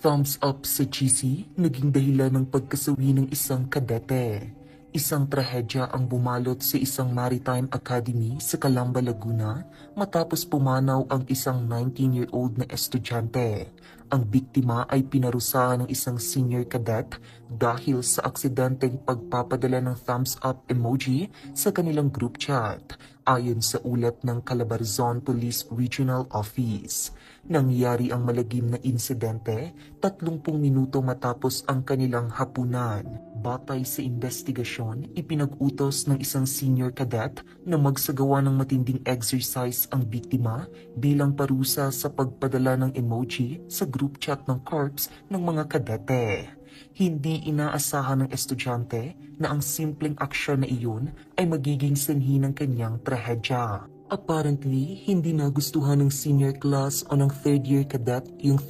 Thumbs up sa GC naging dahilan ng pagkasawi ng isang kadete. Isang trahedya ang bumalot sa isang maritime academy sa Calamba, Laguna matapos pumanaw ang isang 19-year-old na estudyante. Ang biktima ay pinarusahan ng isang senior cadet dahil sa aksidenteng pagpapadala ng thumbs up emoji sa kanilang group chat, ayon sa ulat ng Calabarzon Police Regional Office. Nangyari ang malagim na insidente 30 minuto matapos ang kanilang hapunan. Batay sa investigasyon, ipinag-utos ng isang senior cadet na magsagawa ng matinding exercise ang biktima bilang parusa sa pagpadala ng emoji sa group chat ng corps ng mga kadete. Hindi inaasahan ng estudyante na ang simpleng aksyon na iyon ay magiging sanhi ng kanyang trahedya. Apparently, hindi nagustuhan ng senior class o ng third year cadet yung